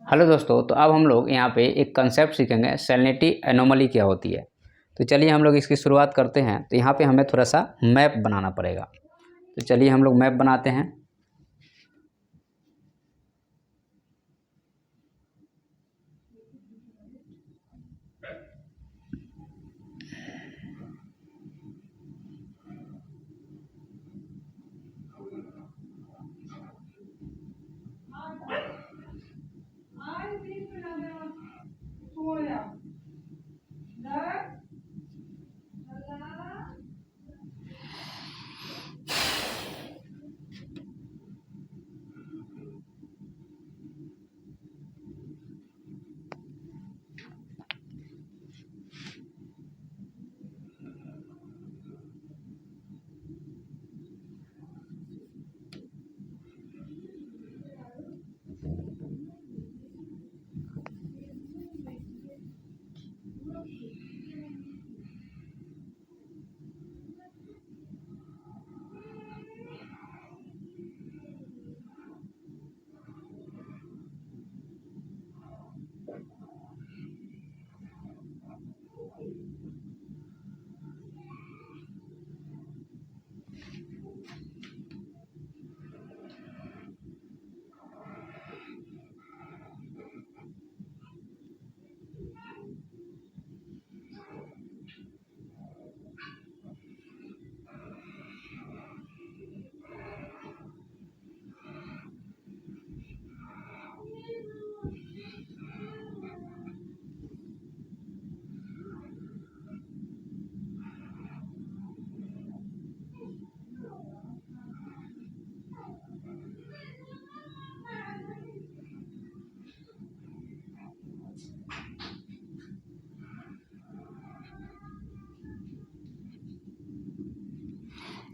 Hello दोस्तों, तो अब हम लोग यहाँ पे एक कंसेप्ट सीखेंगे, सैलिनिटी एनोमली क्या होती है। तो चलिए हम लोग इसकी शुरुआत करते हैं। तो यहाँ पे हमें थोड़ा सा मैप बनाना पड़ेगा। तो चलिए हम लोग मैप बनाते हैं।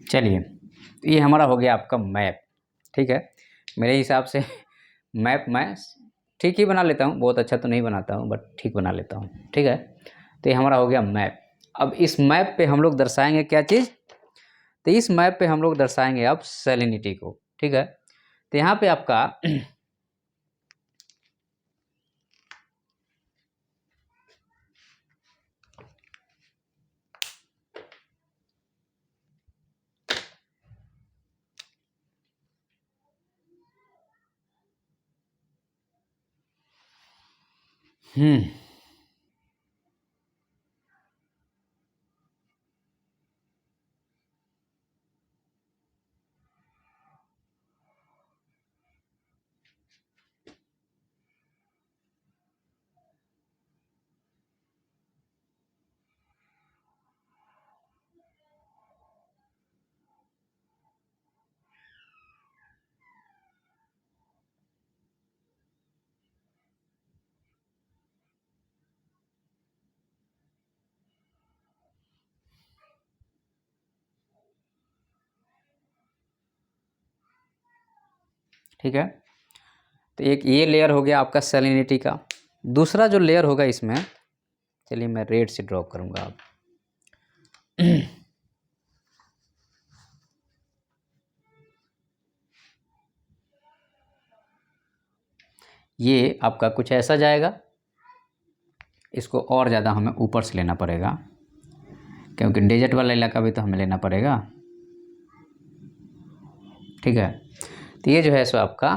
चलिए, तो ये हमारा हो गया आपका मैप। ठीक है, मेरे हिसाब से मैप मैं ठीक ही बना लेता हूँ, बहुत अच्छा तो नहीं बनाता हूँ बट ठीक बना लेता हूँ। ठीक है, तो ये हमारा हो गया मैप। अब इस मैप पे हम लोग दर्शाएंगे क्या चीज़, तो इस मैप पे हम लोग दर्शाएंगे अब सैलिनिटी को। ठीक है, तो यहाँ पे आपका ठीक है, तो एक ये लेयर हो गया आपका सैलिनिटी का। दूसरा जो लेयर होगा इसमें, चलिए मैं रेड से ड्रॉ करूँगा अब। ये आपका कुछ ऐसा जाएगा, इसको और ज़्यादा हमें ऊपर से लेना पड़ेगा क्योंकि डेजर्ट वाला इलाका भी तो हमें लेना पड़ेगा। ठीक है, तो ये जो है सो आपका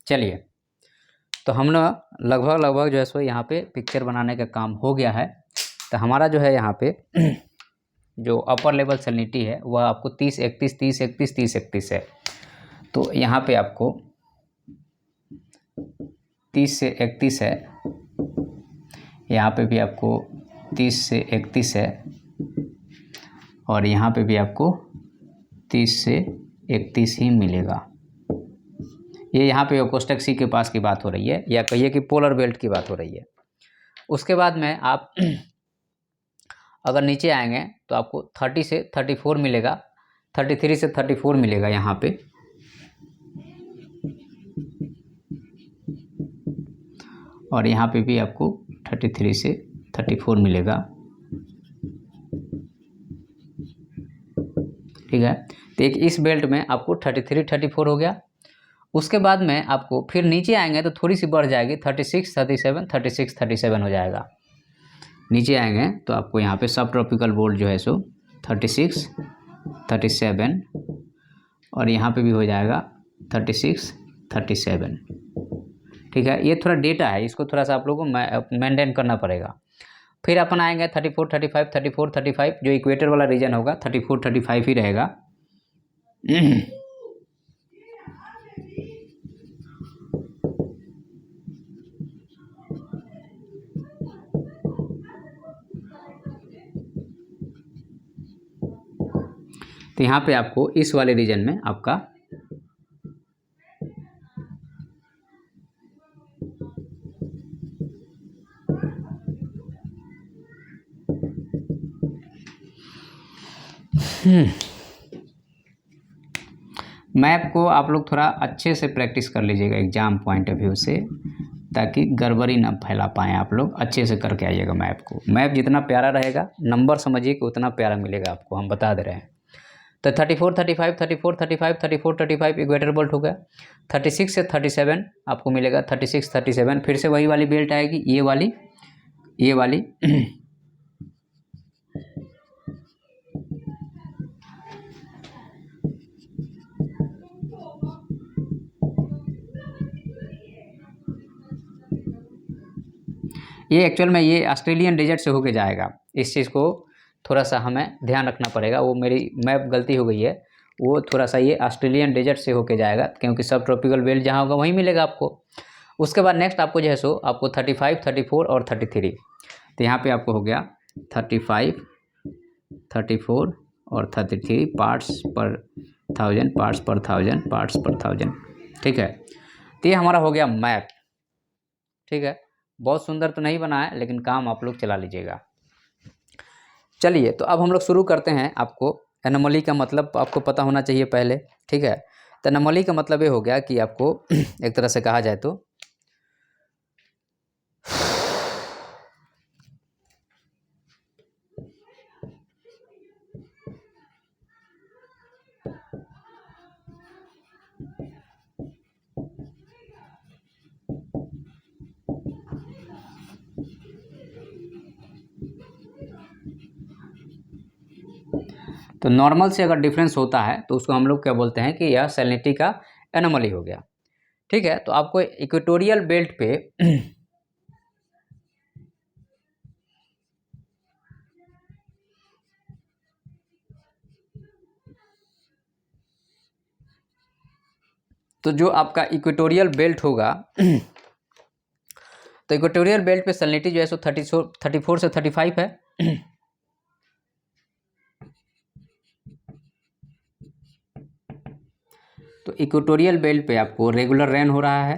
चलिए, तो हम ना लगभग जो है सो यहाँ पे पिक्चर बनाने का काम हो गया है। तो हमारा जो है यहाँ पे जो अपर लेवल सैलिनिटी है वह आपको 30 31 30 31 30 31 है। तो यहाँ पे आपको 30 से 31 है, यहाँ पे भी आपको 30 से 31 है और यहाँ पे भी आपको 30 से 31 ही मिलेगा। ये यहाँ पे कोष्टक सी के पास की बात हो रही है, या कहिए कि पोलर बेल्ट की बात हो रही है। उसके बाद में आप अगर नीचे आएंगे तो आपको 30 से 34 मिलेगा, 33 से 34 मिलेगा यहाँ पे। और यहाँ पे भी आपको 33 से 34 मिलेगा, ठीक है। तो एक इस बेल्ट में आपको 33 34 हो गया। उसके बाद में आपको फिर नीचे आएंगे तो थोड़ी सी बढ़ जाएगी, 36 37 36 37 हो जाएगा। नीचे आएंगे तो आपको यहाँ पे सब ट्रॉपिकल बोल्ट जो है सो 36 37, और यहाँ पे भी हो जाएगा 36 37, ठीक है। ये थोड़ा डेटा है, इसको थोड़ा सा आप लोगों को मेंटेन करना पड़ेगा। फिर अपन आएंगे 34 35 34 35, जो इक्वेटर वाला रीजन होगा 34 35 ही रहेगा। तो यहाँ पे आपको इस वाले रीजन में आपका मैप को आप लोग थोड़ा अच्छे से प्रैक्टिस कर लीजिएगा एग्जाम पॉइंट ऑफ व्यू से, ताकि गड़बड़ी ना फैला पाएँ आप लोग। अच्छे से करके आइएगा मैप को। मैप जितना प्यारा रहेगा, नंबर समझिए कि उतना प्यारा मिलेगा आपको, हम बता दे रहे हैं। तो 34 35 34 35 34 35 इक्वेटर बोल्ट हो गया। 36 से 37 आपको मिलेगा, 36 37 फिर से वही वाली बेल्ट आएगी, ये वाली ये एक्चुअल में ये ऑस्ट्रेलियन डेजर्ट से होके जाएगा। इस चीज़ को थोड़ा सा हमें ध्यान रखना पड़ेगा, वो मेरी मैप गलती हो गई है। वो थोड़ा सा ये ऑस्ट्रेलियन डेजर्ट से होके जाएगा, क्योंकि सब ट्रॉपिकल बेल्ट जहाँ होगा वहीं मिलेगा आपको। उसके बाद नेक्स्ट आपको जो है सो आपको 35 34 और 33, तो यहाँ पे आपको हो गया 35 34 और 33 पार्ट्स पर 1000 पार्ट्स पर 1000 पार्ट्स पर 1000, ठीक है। तो ये हमारा हो गया मैप, ठीक है। बहुत सुंदर तो नहीं बना है, लेकिन काम आप लोग चला लीजिएगा। चलिए, तो अब हम लोग शुरू करते हैं। आपको एनोमली का मतलब आपको पता होना चाहिए पहले, ठीक है। तो एनोमली का मतलब ये हो गया कि आपको एक तरह से कहा जाए तो नॉर्मल से अगर डिफरेंस होता है तो उसको हम लोग क्या बोलते हैं कि यह सैलिनिटी का एनोमली हो गया, ठीक है। तो आपको इक्वेटोरियल बेल्ट पे तो जो आपका इक्वेटोरियल बेल्ट होगा तो इक्वेटोरियल बेल्ट पे सैलिनिटी जो है सो 34 से 35 है। तो इक्वेटोरियल बेल्ट पे आपको रेगुलर रेन हो रहा है,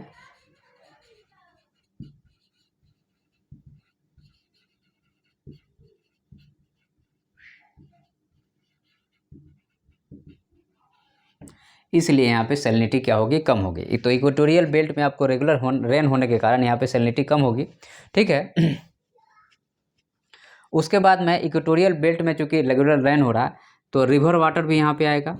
इसलिए यहाँ पे सैलिनिटी क्या होगी, कम होगी। तो इक्वेटोरियल बेल्ट में आपको रेगुलर रेन होने के कारण यहाँ पे सैलिनिटी कम होगी, ठीक है। उसके बाद में इक्वेटोरियल बेल्ट में चूंकि रेगुलर रेन हो रहा है, तो रिवर वाटर भी यहाँ पे आएगा।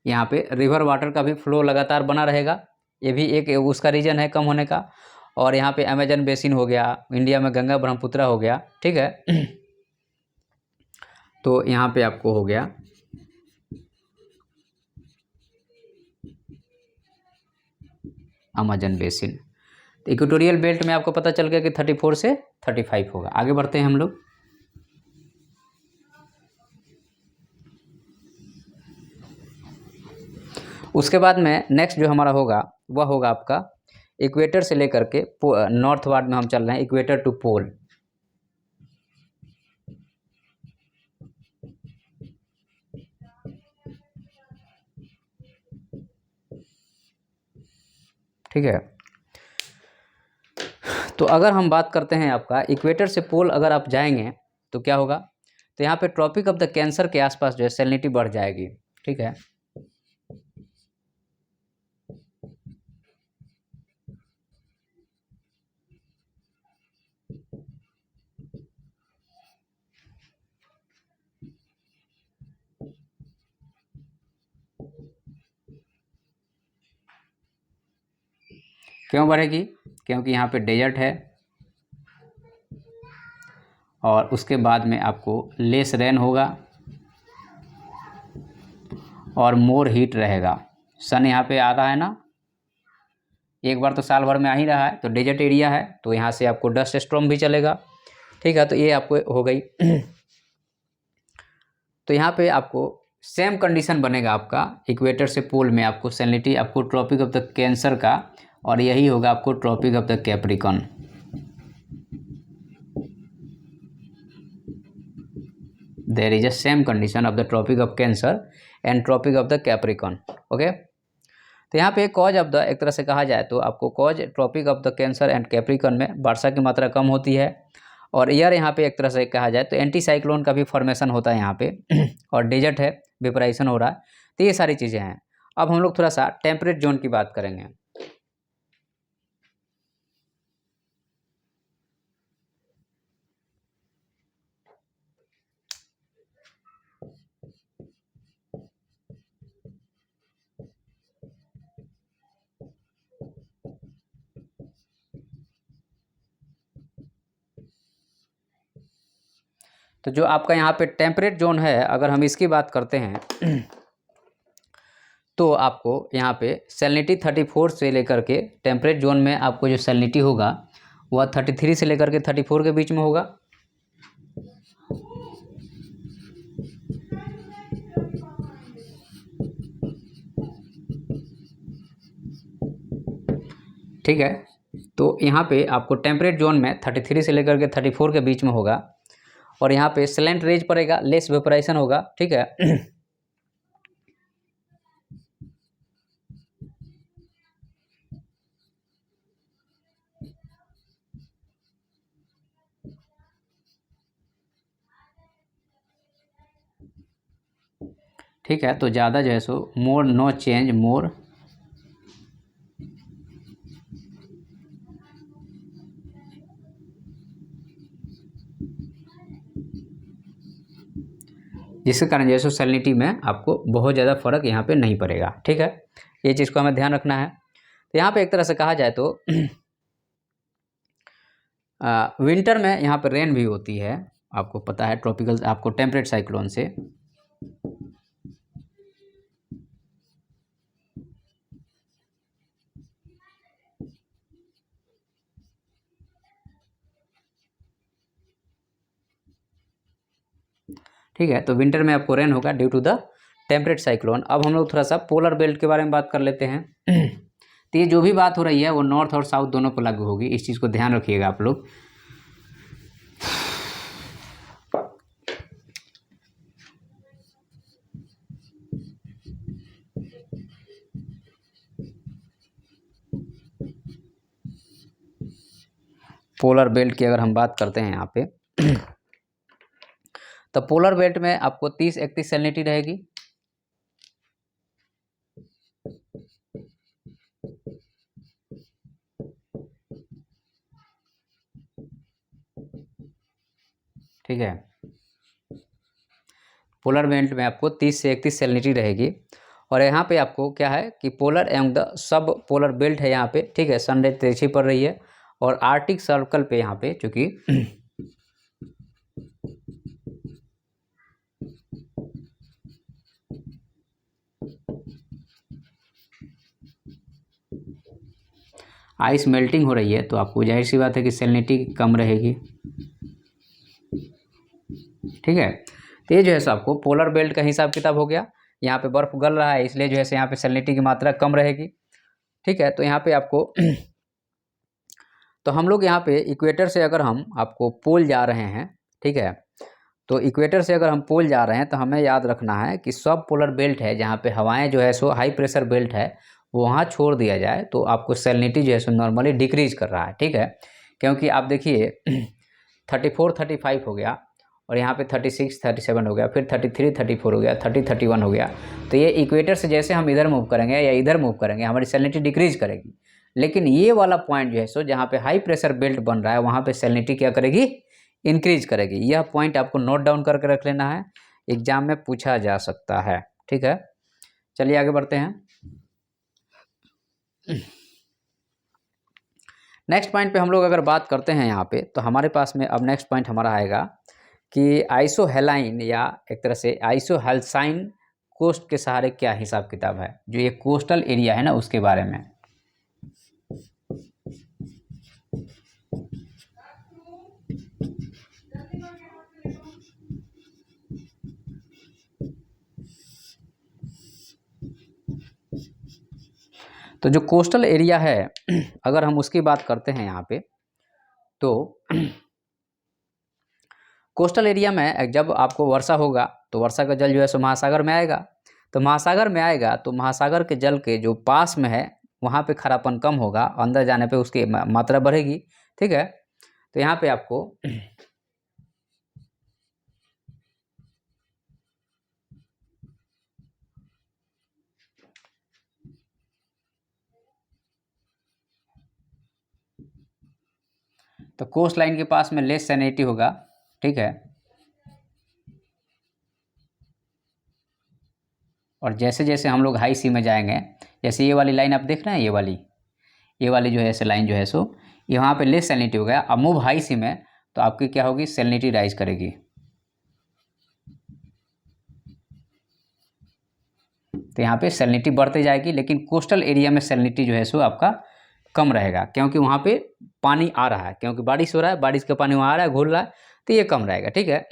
यहाँ पे रिवर वाटर का भी फ्लो लगातार बना रहेगा, ये भी एक उसका रीजन है कम होने का। और यहाँ पे अमेजन बेसिन हो गया, इंडिया में गंगा ब्रह्मपुत्र हो गया, ठीक है। तो यहाँ पे आपको हो गया अमेजन बेसिन। तो इक्वेटोरियल बेल्ट में आपको पता चल गया कि 34 से 35 होगा। आगे बढ़ते हैं हम लोग। उसके बाद में नेक्स्ट जो हमारा होगा वह होगा आपका इक्वेटर से लेकर के नॉर्थ वार्ड में हम चल रहे हैं, इक्वेटर टू पोल। ठीक है। तो अगर हम बात करते हैं आपका इक्वेटर से पोल अगर आप जाएंगे तो क्या होगा, तो यहाँ पे ट्रॉपिक ऑफ द कैंसर के आसपास जो है सैलिनिटी बढ़ जाएगी। ठीक है, क्यों बढ़ेगी, क्योंकि यहाँ पे डेजर्ट है और उसके बाद में आपको लेस रेन होगा और मोर हीट रहेगा। सन यहाँ पे आ रहा है ना, एक बार तो साल भर में आ ही रहा है, तो डेजर्ट एरिया है तो यहाँ से आपको डस्ट स्टॉर्म भी चलेगा। ठीक है, तो ये आपको हो गई। तो यहाँ पे आपको सेम कंडीशन बनेगा आपका इक्वेटर से पोल में, आपको सैलिनिटी आपको ट्रॉपिक ऑफ द कैंसर का, और यही होगा आपको tropic of the Capricorn. There is a same condition of the tropic of cancer and tropic of the Capricorn. Okay, तो यहाँ पे कॉज ऑफ द, एक तरह से कहा जाए तो आपको cause tropic of the cancer and Capricorn में वर्षा की मात्रा कम होती है, और ईयर यहाँ पे एक तरह से कहा जाए तो एंटी साइक्लोन का भी फॉर्मेशन होता है यहाँ पे, और डेजर्ट है, वेपराइजेशन हो रहा है। तो ये सारी चीज़ें हैं। अब हम लोग थोड़ा सा टेम्परेट जोन की बात करेंगे। तो जो आपका यहाँ पे टेम्परेट जोन है, अगर हम इसकी बात करते हैं तो आपको यहाँ पे सैलिनिटी 34 से लेकर के, टेम्परेट जोन में आपको जो सैलिनिटी होगा वह 33 से लेकर के 34 के बीच में होगा। ठीक है, तो यहाँ पे आपको टेम्परेट जोन में 33 से लेकर के 34 के बीच में होगा, और यहाँ पे स्लैंट रेज पड़ेगा, लेस वेपराइजेशन होगा। ठीक है, ठीक है, तो ज़्यादा जो है सो मोर नो चेंज मोर, जिसके कारण जो है सो सैलिनिटी में आपको बहुत ज़्यादा फर्क यहाँ पे नहीं पड़ेगा। ठीक है, ये चीज़ को हमें ध्यान रखना है। तो यहाँ पे एक तरह से कहा जाए तो विंटर में यहाँ पे रेन भी होती है, आपको पता है, ट्रॉपिकल आपको टेम्परेट साइक्लोन से। ठीक है, तो विंटर में आपको रेन होगा due to the temperate cyclone. अब हम लोग थोड़ा सा पोलर बेल्ट के बारे में बात कर लेते हैं। तो ये जो भी बात हो रही है वो नॉर्थ और साउथ दोनों पर लागू होगी, इस चीज़ को ध्यान रखिएगा आप लोग। पोलर बेल्ट की अगर हम बात करते हैं यहाँ पे तो पोलर बेल्ट में आपको 30-31 सैलिनिटी रहेगी। ठीक है, पोलर बेल्ट में आपको 30 से 31 सैलिनिटी रहेगी, और यहाँ पे आपको क्या है कि polar and the sub polar belt है यहाँ पे। ठीक है, सनराइज तिरछी पड़ रही है, और आर्टिक सर्कल पे यहाँ पे चूँकि आइस मेल्टिंग हो रही है, तो आपको जाहिर सी बात है कि सैलिनिटी कम रहेगी। ठीक है, तो ये जो है सो आपको पोलर बेल्ट का हिसाब किताब हो गया। यहाँ पे बर्फ़ गल रहा है, इसलिए जो है यहाँ पे सैलिनिटी की मात्रा कम रहेगी। ठीक है, तो यहाँ पे आपको तो हम लोग यहाँ पे इक्वेटर से अगर हम आपको पोल जा रहे हैं, ठीक है, तो इक्वेटर से अगर हम पोल जा रहे हैं तो हमें याद रखना है कि सब पोलर बेल्ट है जहाँ पे हवाएं जो है सो हाई प्रेशर बेल्ट है, वो वहाँ छोड़ दिया जाए तो आपको सैलिनिटी जो है सो नॉर्मली डिक्रीज कर रहा है, ठीक है। क्योंकि आप देखिए 34 35 हो गया, और यहाँ पे 36 37 हो गया, फिर 33 34 हो गया, 30 31 हो गया। तो ये इक्वेटर से जैसे हम इधर मूव करेंगे या इधर मूव करेंगे, हमारी सैलिनिटी डिक्रीज करेगी। लेकिन ये वाला पॉइंट जो है सो जहाँ पे हाई प्रेशर बेल्ट बन रहा है, वहाँ पे सैलिनिटी क्या करेगी, इंक्रीज करेगी। यह पॉइंट आपको नोट डाउन करके रख लेना है, एग्जाम में पूछा जा सकता है, ठीक है। चलिए आगे बढ़ते हैं। नेक्स्ट पॉइंट पे हम लोग अगर बात करते हैं यहाँ पे, तो हमारे पास में अब नेक्स्ट पॉइंट हमारा आएगा कि आइसोहेलाइन या एक तरह से आइसोहेल्साइन कोस्ट के सहारे क्या हिसाब किताब है, जो ये कोस्टल एरिया है ना उसके बारे में। तो जो कोस्टल एरिया है अगर हम उसकी बात करते हैं यहाँ पे, तो कोस्टल एरिया में जब आपको वर्षा होगा तो वर्षा का जल जो है सो महासागर में आएगा। तो महासागर में आएगा तो महासागर के जल के जो पास में है वहाँ पे खारापन कम होगा, अंदर जाने पे उसकी मात्रा बढ़ेगी, ठीक है। तो यहाँ पे आपको तो कोस्ट लाइन के पास में लेस सैलिनिटी होगा, ठीक है। और जैसे जैसे हम लोग हाई सी में जाएंगे, जैसे ये वाली लाइन आप देख रहे हैं, ये वाली जो है ऐसे लाइन जो है सो ये वहाँ पे लेस सैलिनिटी हो गया। अब मूव हाई सी में तो आपकी क्या होगी, सैलिनिटी राइज करेगी। तो यहाँ पे सैलिनिटी बढ़ते जाएगी, लेकिन कोस्टल एरिया में सैलिनिटी जो है सो आपका कम रहेगा, क्योंकि वहाँ पे पानी आ रहा है, क्योंकि बारिश हो रहा है, बारिश का पानी वहाँ आ रहा है, घुल रहा है, तो ये कम रहेगा, ठीक है।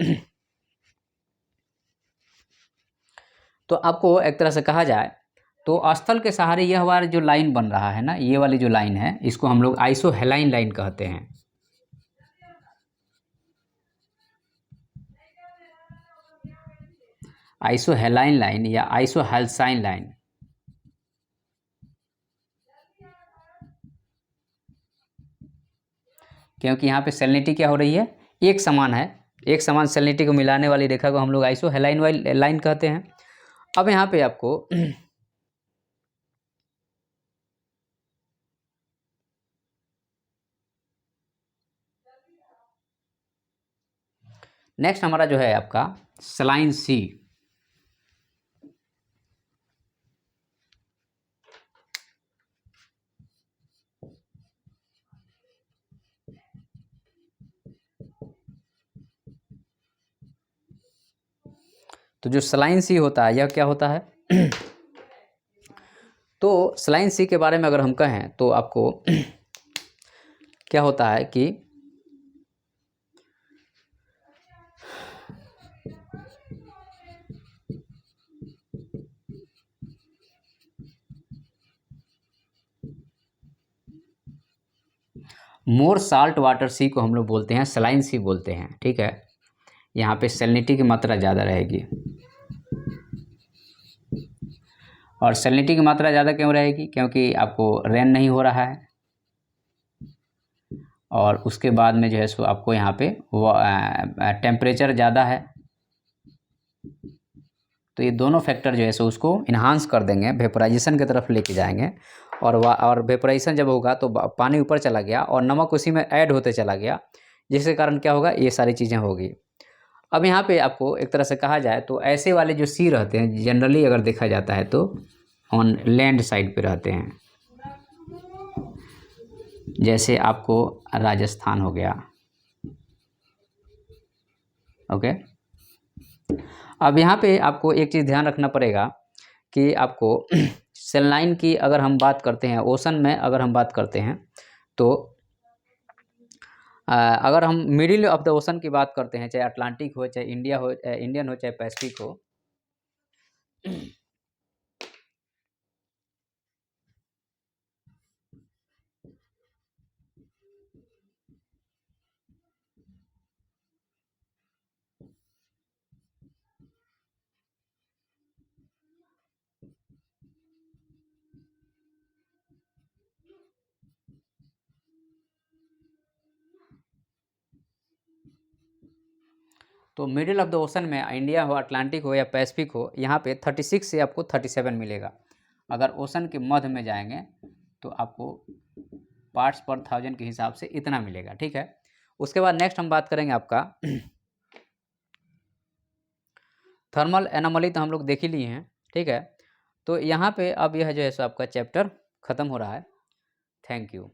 तो आपको एक तरह से कहा जाए तो स्थल के सहारे यह वाला जो लाइन बन रहा है ना, ये वाली जो लाइन है, इसको हम लोग आइसोहेलाइन लाइन कहते हैं। आइसोहेलाइन लाइन या आइसोहेल्साइन लाइन। क्योंकि यहाँ पे सैलिनिटी क्या हो रही है, एक समान है, एक समान सैलिनिटी को मिलाने वाली रेखा को हम लोग आइसोहेलाइन वाली लाइन कहते हैं। अब यहाँ पे आपको नेक्स्ट हमारा जो है आपका सलाइन सी। तो जो सलाइन सी होता है यह क्या होता है तो सलाइन सी के बारे में अगर हम कहें तो आपको क्या होता है कि मोर साल्ट वाटर सी को हम लोग बोलते हैं, सलाइन सी बोलते हैं, ठीक है। यहाँ पे सैलिनिटी की मात्रा ज़्यादा रहेगी। और सैलिनिटी की मात्रा ज़्यादा क्यों रहेगी, क्योंकि आपको रेन नहीं हो रहा है, और उसके बाद में जो है सो आपको यहाँ पे टेम्परेचर ज़्यादा है। तो ये दोनों फैक्टर जो है सो उसको इन्हांस कर देंगे, वेपोराइजेशन की तरफ लेके जाएंगे। और वेपोराइजेशन जब होगा तो पानी ऊपर चला गया और नमक उसी में ऐड होते चला गया, जिसके कारण क्या होगा, ये सारी चीज़ें होगी। अब यहाँ पे आपको एक तरह से कहा जाए तो ऐसे वाले जो सी रहते हैं जनरली अगर देखा जाता है तो ऑन लैंड साइड पे रहते हैं, जैसे आपको राजस्थान हो गया, ओके। अब यहाँ पे आपको एक चीज़ ध्यान रखना पड़ेगा कि आपको सेललाइन की अगर हम बात करते हैं, ओशन में अगर हम बात करते हैं तो अगर हम मिडिल ऑफ द ओशन की बात करते हैं, चाहे अटलांटिक हो, चाहे इंडियन हो, चाहे पैसिफिक हो, तो मिडिल ऑफ द ओशन में इंडिया हो, अटलांटिक हो या पैसिफिक हो, यहाँ पे 36 से आपको 37 मिलेगा। अगर ओशन के मध्य में जाएंगे तो आपको पार्ट्स पर 1000 के हिसाब से इतना मिलेगा, ठीक है। उसके बाद नेक्स्ट हम बात करेंगे आपका थर्मल एनोमली, तो हम लोग देख ही लिए हैं, ठीक है। तो यहाँ पे अब यह जो है सो आपका चैप्टर ख़त्म हो रहा है। Thank you.